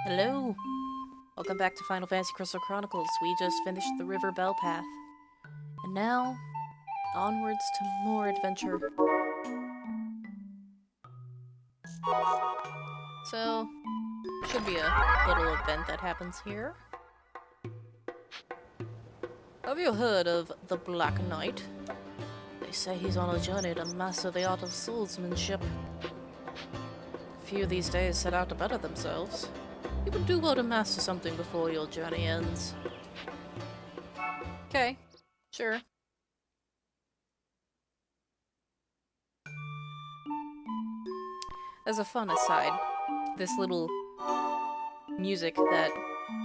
Hello! Welcome back to Final Fantasy Crystal Chronicles. We just finished the River Bell Path. And now, onwards to more adventure. So, should be a little event that happens here. Have you heard of the Black Knight? They say he's on a journey to master the art of swordsmanship. Few these days set out to better themselves. You would do well to master something before your journey ends. Okay, sure. As a fun aside, this little music that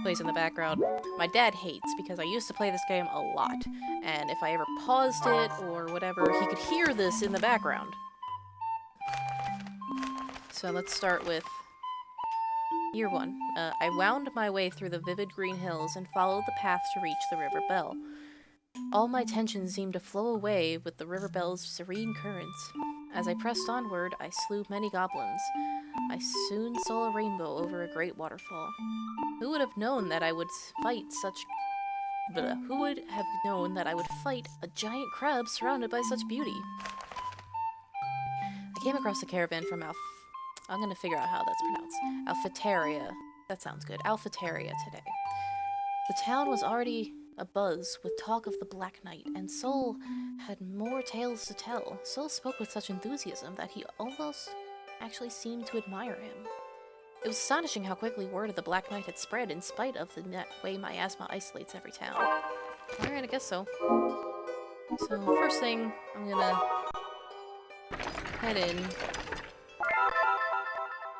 plays in the background, my dad hates because I used to play this game a lot, and if I ever paused it or whatever, he could hear this in the background. So let's start with Year 1. I wound my way through the vivid green hills and followed the path to reach the River Bell. All my tension seemed to flow away with the River Bell's serene currents. As I pressed onward, I slew many goblins. I soon saw a rainbow over a great waterfall. Who would have known that I would fight Who would have known that I would fight a giant crab surrounded by such beauty? I came across a caravan from I'm gonna figure out how that's pronounced. Alphataria. That sounds good. Alphataria today. The town was already abuzz with talk of the Black Knight, and Sol had more tales to tell. Sol spoke with such enthusiasm that he almost actually seemed to admire him. It was astonishing how quickly word of the Black Knight had spread in spite of the way miasma isolates every town. Alright, I guess so. So, first thing, I'm gonna head in.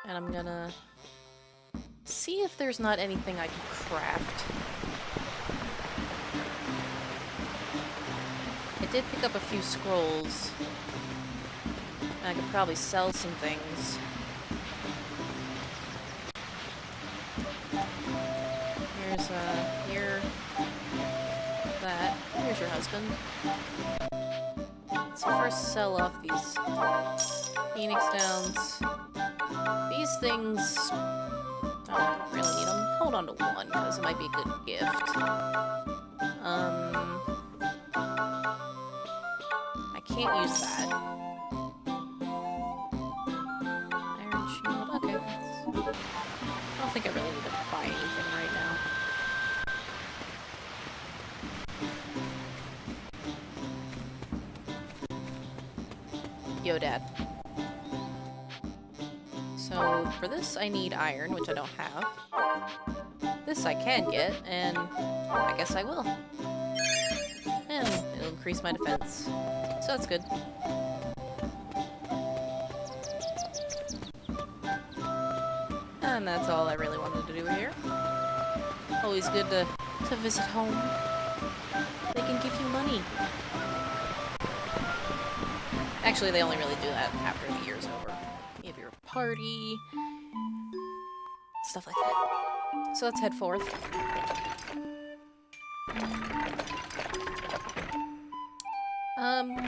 And I'm gonna see if there's not anything I can craft. I did pick up a few scrolls. And I could probably sell some things. Here, that. Here's your husband. Let's first sell off these Phoenix Downs. These things, I don't really need them. Hold on to one, because it might be a good gift. I can't use that. Iron shield, okay. I don't think I really need to buy anything right now. Yo, Dad. So, for this I need iron, which I don't have. This I can get, and I guess I will. And it'll increase my defense. So that's good. And that's all I really wanted to do here. Always good to visit home. They can give you money. Actually, they only really do that after the year's over. You have your party, stuff like that. So let's head forth.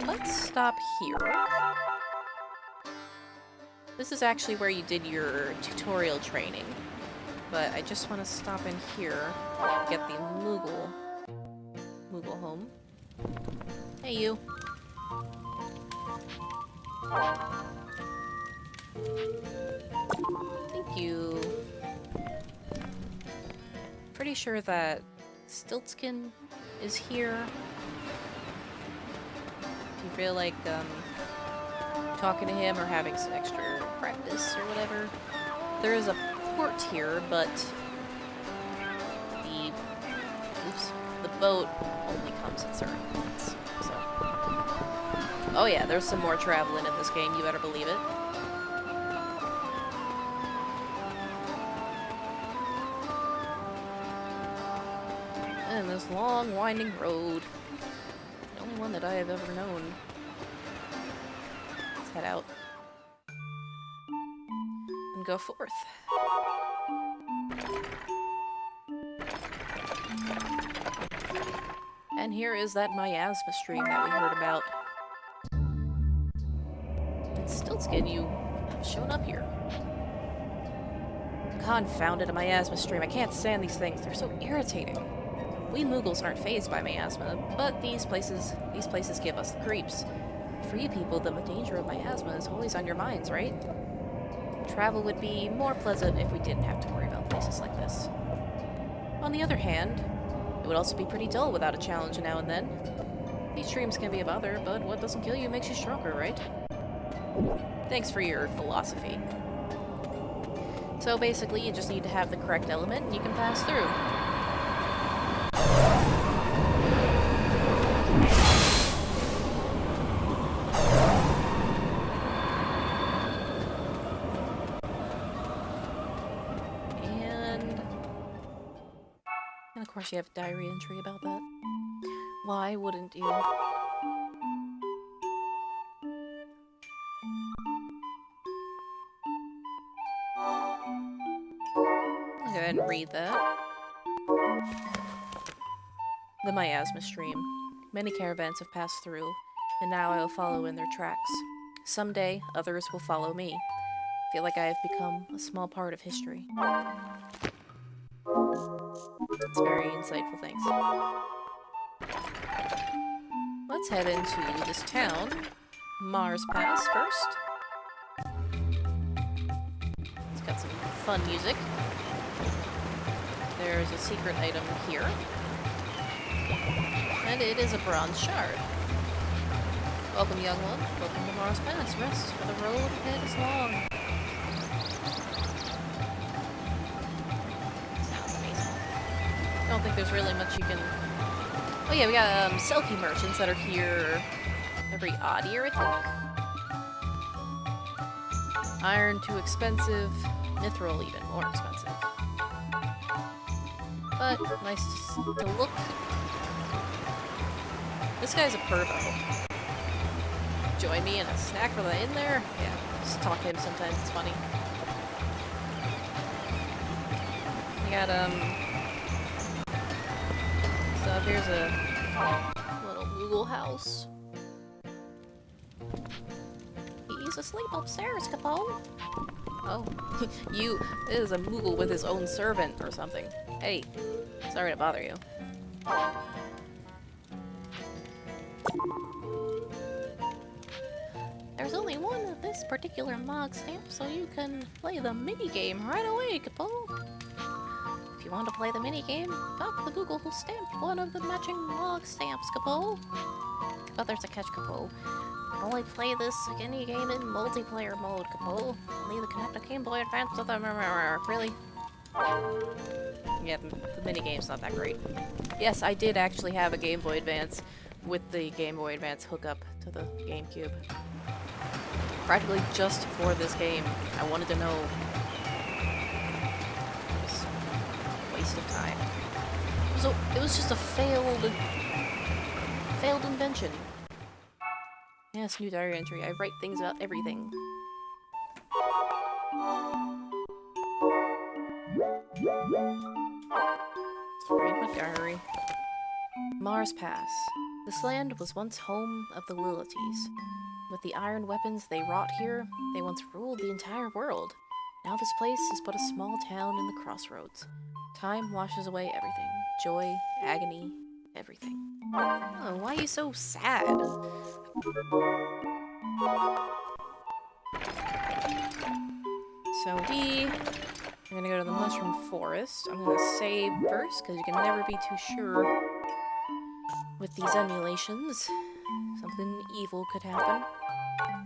Let's stop here. This is actually where you did your tutorial training. But I just want to stop in here, get the Moogle home. Hey, you. Thank you. Pretty sure that Stiltskin is here. If you feel like talking to him or having some extra practice or whatever. There is a port here, but the boat only comes at certain points. So. Oh yeah, there's some more traveling in this game, you better believe it. And this long, winding road. The only one that I have ever known. Let's head out. And go forth. And here is that miasma stream that we heard about. And Stiltskin, you have shown up here. Confounded a miasma stream. I can't stand these things. They're so irritating. We Moogles aren't fazed by miasma, but these places give us the creeps. For you people, the danger of miasma is always on your minds, right? Travel would be more pleasant if we didn't have to worry about places like this. On the other hand, it would also be pretty dull without a challenge now and then. These streams can be a bother, but what doesn't kill you makes you stronger, right? Thanks for your philosophy. So basically, you just need to have the correct element and you can pass through. And of course you have a diary entry about that. Why wouldn't you? I'll go ahead and read that. The miasma stream. Many caravans have passed through, and now I will follow in their tracks. Someday, others will follow me. I feel like I have become a small part of history. It's very insightful, thanks. Let's head into this town. Mars Pass first. It's got some fun music. There's a secret item here. And it is a bronze shard. Welcome, young one. Welcome to Mars Pass. Rest, for the road ahead is long. I don't think there's really much you can... Oh yeah, we got selkie merchants that are here every odd year, I think. Iron too expensive, mithril even more expensive. But nice to look. This guy's a pervo. Join me in a snack for the in there? Yeah, just talk to him sometimes, it's funny. We got stuff. Here's a little Moogle house. He's asleep upstairs, Capone. Oh, it is a Moogle with his own servant or something. Hey, sorry to bother you. There's only one of this particular log stamp, so you can play the mini-game right away, Capone. If you want to play the minigame, talk to the Google who stamped one of the matching log stamps, Capo. But there's a catch, Capo. Only play this minigame in multiplayer mode, Capo. Only the connect a Game Boy Advance with the... Really? Yeah, the minigame's not that great. Yes, I did actually have a Game Boy Advance with the Game Boy Advance hookup to the GameCube. Practically just for this game. I wanted to know... waste of time. So it was just a failed invention. Yes, new diary entry. I write things about everything. Let's read my diary. Mars Pass. This land was once home of the Lilities. With the iron weapons they wrought here, they once ruled the entire world. Now this place is but a small town in the crossroads. Time washes away everything. Joy, agony, everything. Oh, why are you so sad? So we are gonna go to the Mushroom Forest. I'm gonna save first, because you can never be too sure with these emulations. Something evil could happen.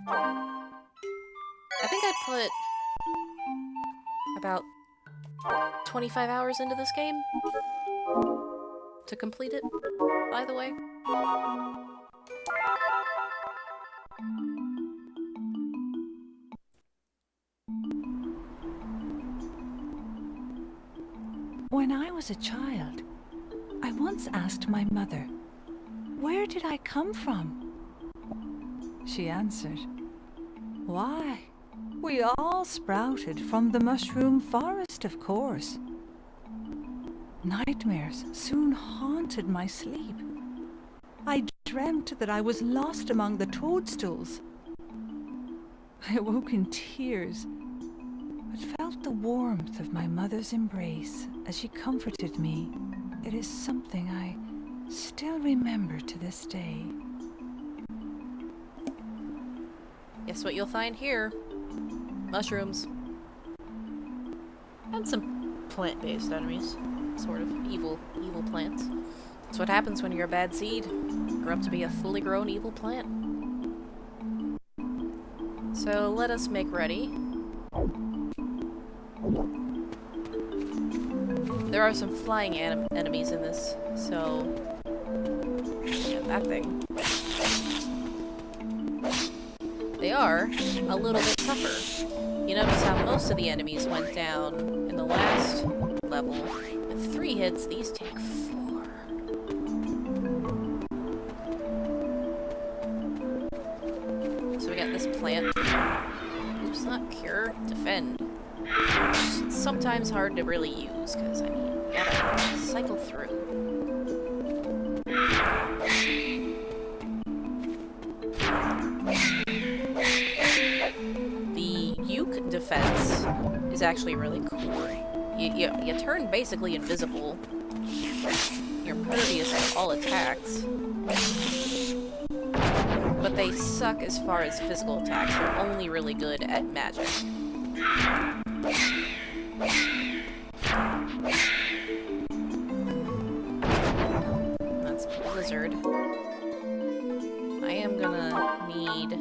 I think I put about 25 hours into this game to complete it, by the way. When I was a child, I once asked my mother, "Where did I come from?" She answered, "Why, we all sprouted from the mushroom forest, of course." Nightmares soon haunted my sleep. I dreamt that I was lost among the toadstools. I awoke in tears, but felt the warmth of my mother's embrace as she comforted me, it is something I still remember to this day. Guess what you'll find here? Mushrooms. And some plant-based enemies. Sort of evil plants. That's what happens when you're a bad seed. Grow up to be a fully grown evil plant. So let us make ready. There are some flying enemies in this, so... yeah, that thing. They are a little bit tougher. You notice how most of the enemies went down in the last level. With 3 hits, these take 4. So we got this plant. Oops, not cure, defend. It's sometimes hard to really use, because, I mean, you gotta cycle through. The Uke defense is actually really cool. You turn basically invisible. You're impervious to all attacks. But they suck as far as physical attacks. They're only really good at magic. That's Blizzard. I am gonna need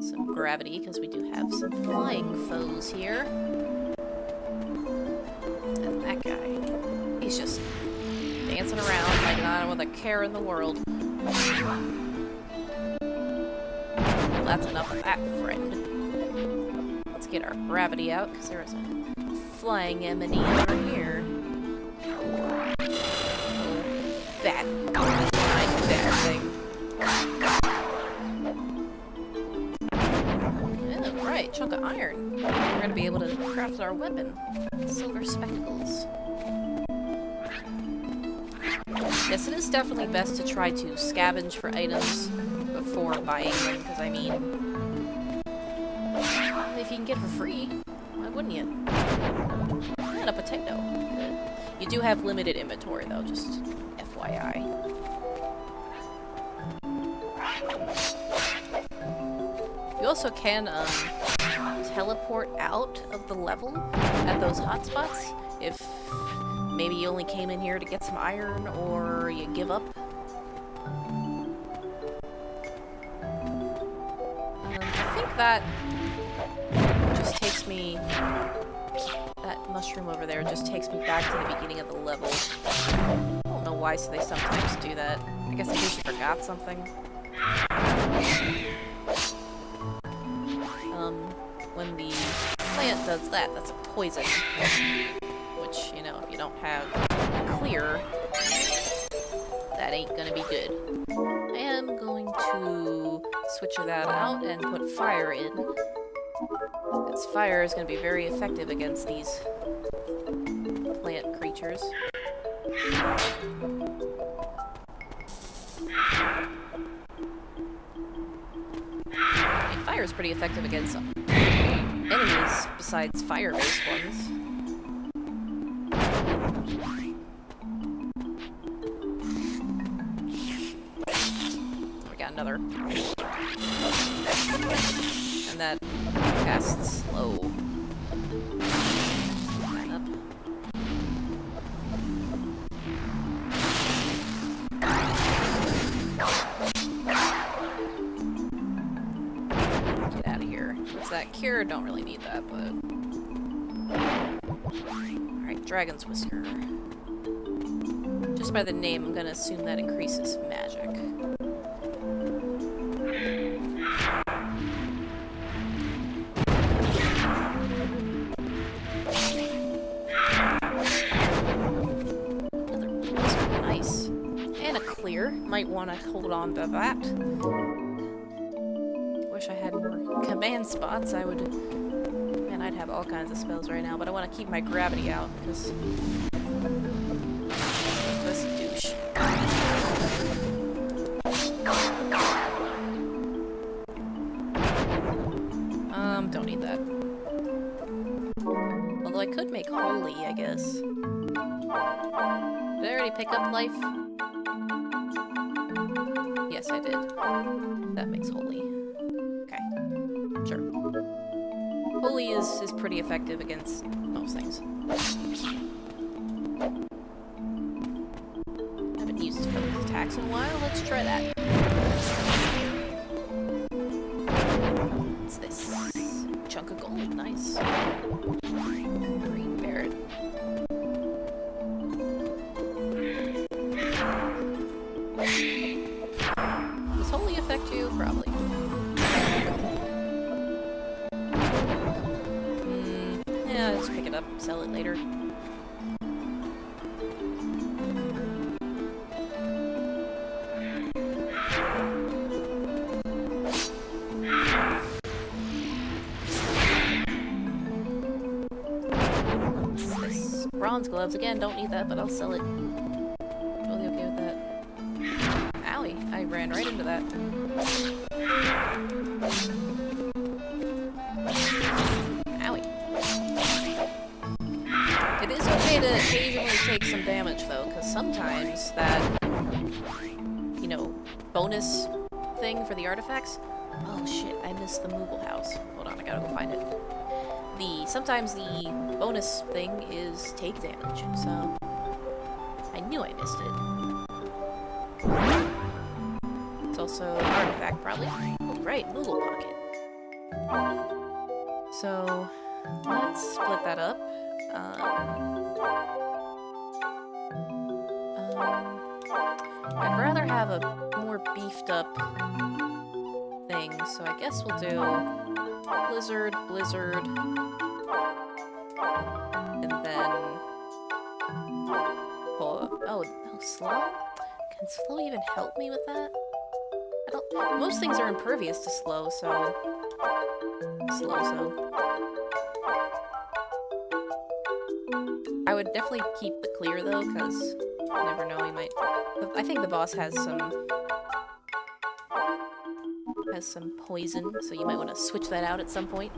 some gravity, because we do have some flying foes here. And that guy, he's just dancing around like not with a care in the world. Well, that's enough of that, friend. Let's get our gravity out, because there is a flying enemy over here. That thing. Yeah, right, chunk of iron. We're gonna be able to craft our weapon. Silver spectacles. Yes, it is definitely best to try to scavenge for items before buying them, because I mean, if you can get it for free, why wouldn't you? And a potato. You do have limited inventory though, just FYI. You also can teleport out of the level at those hotspots if maybe you only came in here to get some iron or you give up. I think that just takes me... that mushroom over there just takes me back to the beginning of the level. I don't know why they sometimes do that. I guess in case you forgot something. When the plant does that, that's a poison. Which, you know, if you don't have clear, that ain't gonna be good. I am going to switch that out and put fire in. Because fire is gonna be very effective against these plant creatures. Fire is pretty effective against enemies besides fire-based ones. We got another. And that casts slow. Up. Get out of here. What's that? Cure? Don't really need that, but... Alright, Dragon's Whisker. Just by the name, I'm gonna assume that increases magic. Another whisker, nice. And a clear. Might want to hold on to that. Wish I had more command spots. I would... Man, I'd have all kinds of spells right now, but I want to keep my gravity out, because... this douche. Don't need that. I could make holy, I guess. Did I already pick up life? Yes, I did. That makes holy. Okay. Sure. Holy is pretty effective against most things. Haven't used focus attacks in a while. Let's try that. What's this? Chunk of gold. Nice. Green Barret. Does holy affect you? Probably. Yeah, just pick it up, sell it later. This bronze gloves again, don't need that, but I'll sell it. Totally okay with that. Owie, I ran right into that. Owie. It is okay to occasionally take some damage though, because sometimes that, you know, bonus thing for the artifacts. Oh shit, I missed the Moogle house. Hold on, I gotta go find it. Sometimes the bonus thing is take damage, so I knew I missed it. It's also an artifact, probably. Oh, right, Moogle pocket. So let's split that up. I'd rather have a more beefed up thing, so I guess we'll do Blizzard, Blizzard, and then oh, Slow? Can Slow even help me with that? I don't. Most things are impervious to Slow, so Slow. I would definitely keep the clear though, because you never know, he might. I think the boss has some poison, so you might want to switch that out at some point.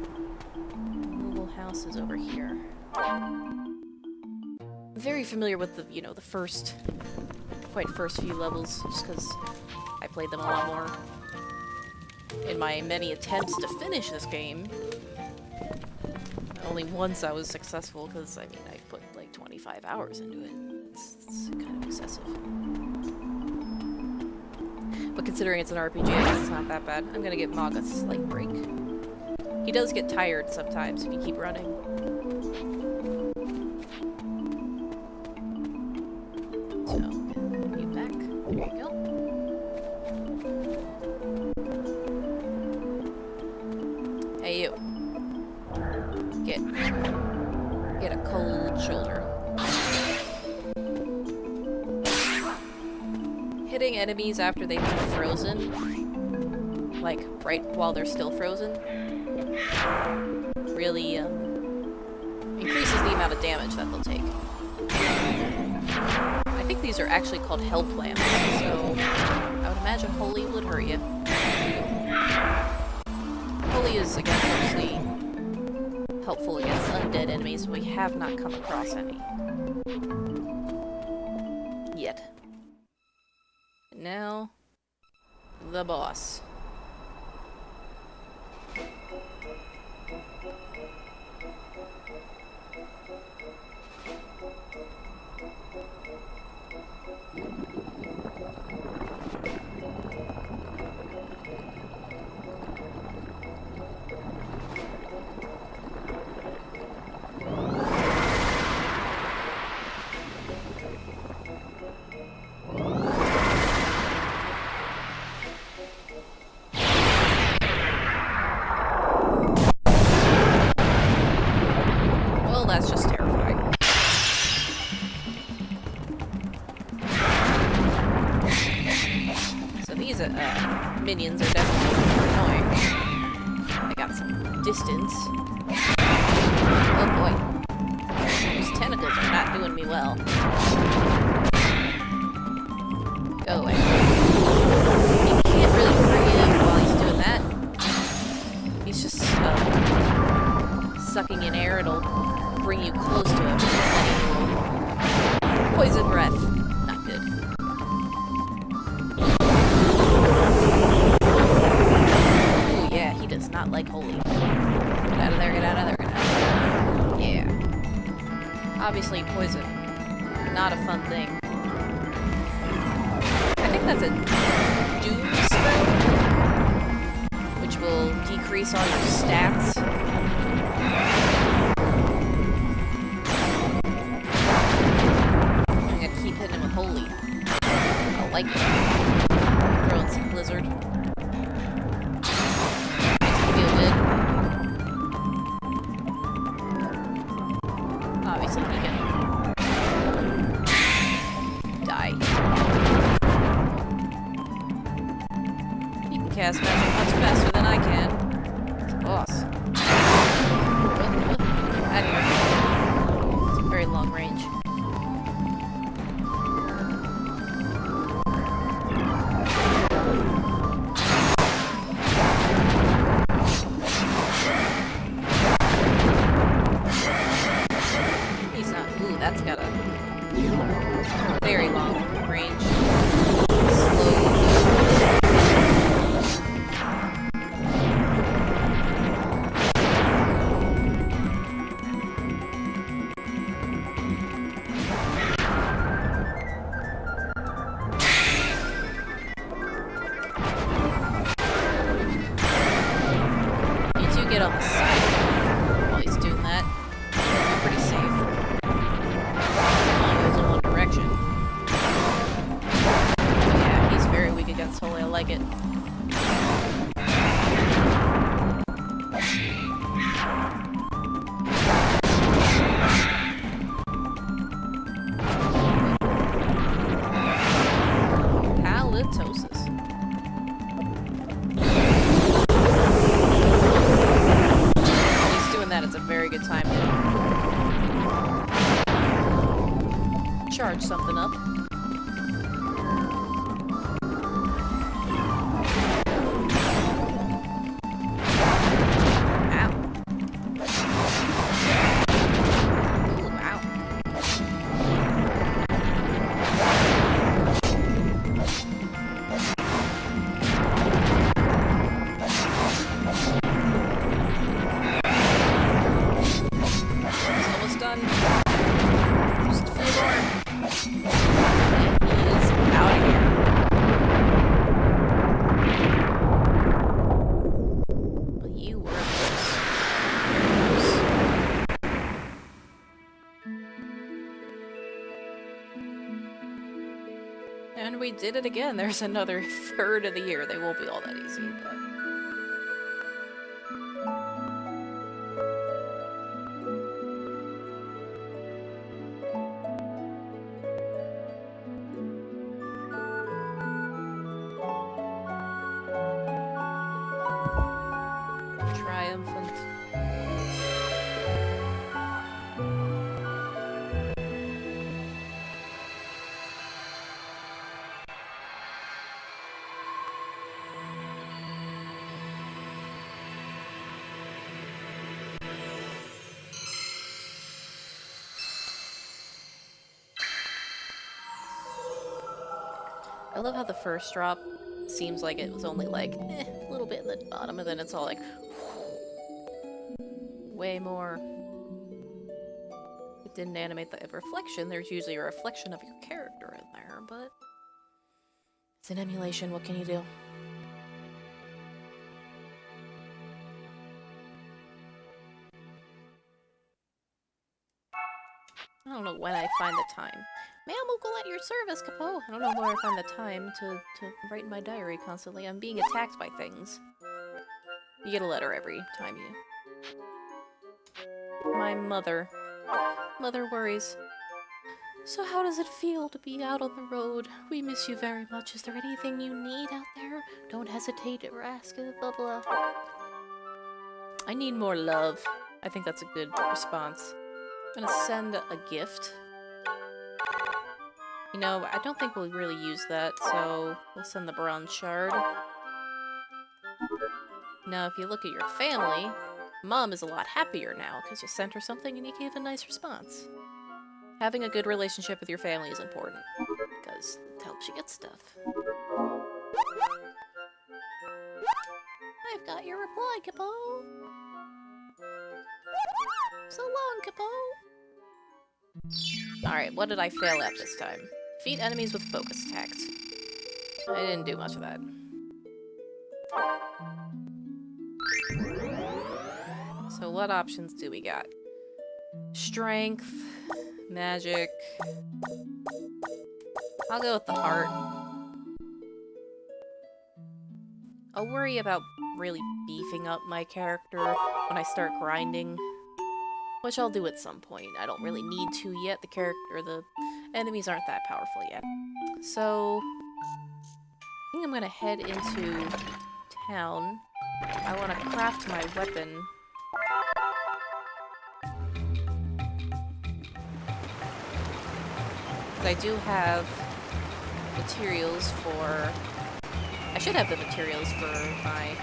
Moogle house is over here. I'm very familiar with the, you know, the first few levels, just because I played them a lot more in my many attempts to finish this game. Only once I was successful, because, I mean, I put like 25 hours into it. It's kind of excessive. But considering it's an RPG, I guess it's not that bad. I'm gonna give Mog a slight break. He does get tired sometimes if you keep running. So, get you back. There you go. Hey, you. Get a cold shoulder. Hitting enemies after they've been frozen, like right while they're still frozen, really increases the amount of damage that they'll take. I think these are actually called hell plants, so I would imagine holy would hurt you. Holy is, again, mostly helpful against undead enemies, but we have not come across any yet. Now, the boss. That's just terrifying. So these minions are definitely annoying. They got some distance. Oh boy. Those tentacles are not doing me well. Go away. You can't really hurt him while he's doing that. He's just sucking in air. It'll bring you close to it. Poison breath. Not good. Ooh, yeah, he does not like holy. Get out of there, get out of there, get out of there. Yeah. Obviously, poison. Not a fun thing. I think that's a doom spell, which will decrease all your stats. I'm gonna keep hitting him with holy. I like it. Throw in some blizzard. Makes me feel good. Obviously, he can die. He can cast magic much faster than I can. He's a boss. Out of here. It's a very long range. He's not. Ooh, that's got a very long range. Slow. You do get on the side while he's doing that. You're pretty safe. Only goes in one direction. But yeah, he's very weak against holy. I like it. Halitosis. While he's doing that, it's a very good time to charge something up. Ow. Ooh, ow. It's almost done. Just a few more. And he is out of here. Well, you were close. And we did it again. There's another third of the year. They won't be all that easy, but... Triumphant. I love how the first drop seems like it was only like a little bit in the bottom, and then it's all like way more. It didn't animate the reflection. There's usually a reflection of your character in there, but it's an emulation. What can you do? I don't know when I find the time. Ma'am, we'll go at your service, Capo. I don't know where I find the time to write in my diary constantly. I'm being attacked by things. You get a letter every time you... My mother. Mother worries. So how does it feel to be out on the road? We miss you very much. Is there anything you need out there? Don't hesitate to ask, blah blah. I need more love. I think that's a good response. I'm gonna send a gift. You know, I don't think we'll really use that, so we'll send the bronze shard. Now, if you look at your family, Mom is a lot happier now because you sent her something and you gave a nice response. Having a good relationship with your family is important because it helps you get stuff. I've got your reply, Kippo. So long, Kippo. Alright, what did I fail at this time? Defeat enemies with focus attacks. I didn't do much of that. So what options do we got? Strength, magic. I'll go with the heart. I'll worry about really beefing up my character when I start grinding, which I'll do at some point. I don't really need to yet. The enemies aren't that powerful yet. So I think I'm gonna head into town. I want to craft my weapon. I do have materials for... I should have the materials for my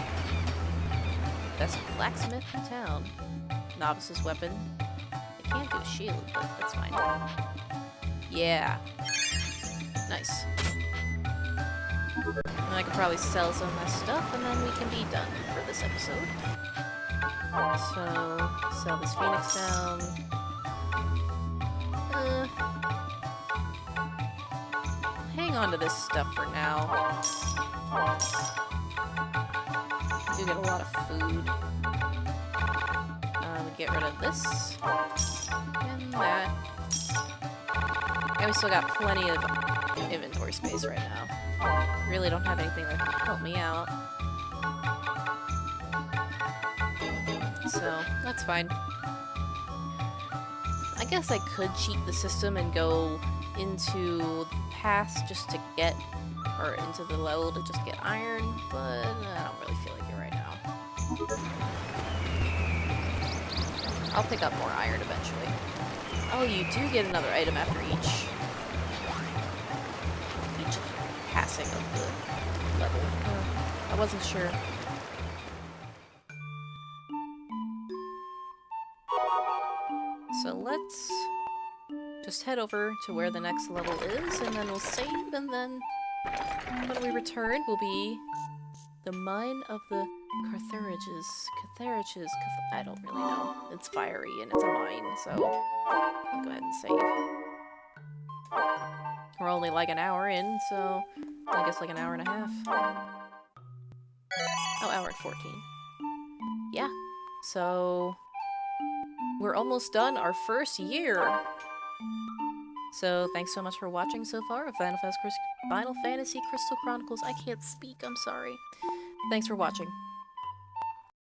best blacksmith in town. Novice's weapon. I can't do a shield, but that's fine. Yeah. Nice. And I could probably sell some of my stuff, and then we can be done for this episode. So, sell this phoenix down. Hang on to this stuff for now. I do get a lot of food. We get rid of this. And that. And we still got plenty of inventory space right now. Really don't have anything that can help me out. So, that's fine. I guess I could cheat the system and go into the past just to get, or into the level to just get iron, but I don't really feel like it right now. I'll pick up more iron eventually. Oh, you do get another item after each passing of the level. I wasn't sure. So let's just head over to where the next level is, and then we'll save, and then when we return will be the Mine of the Cartherages. I don't really know. It's fiery, and it's a mine, so I'll go ahead and save. We're only like an hour in, so I guess like an hour and a half. Oh, hour and 14. Yeah, so we're almost done our first year. So thanks so much for watching so far of Final Fantasy Crystal Chronicles. I can't speak, I'm sorry. Thanks for watching.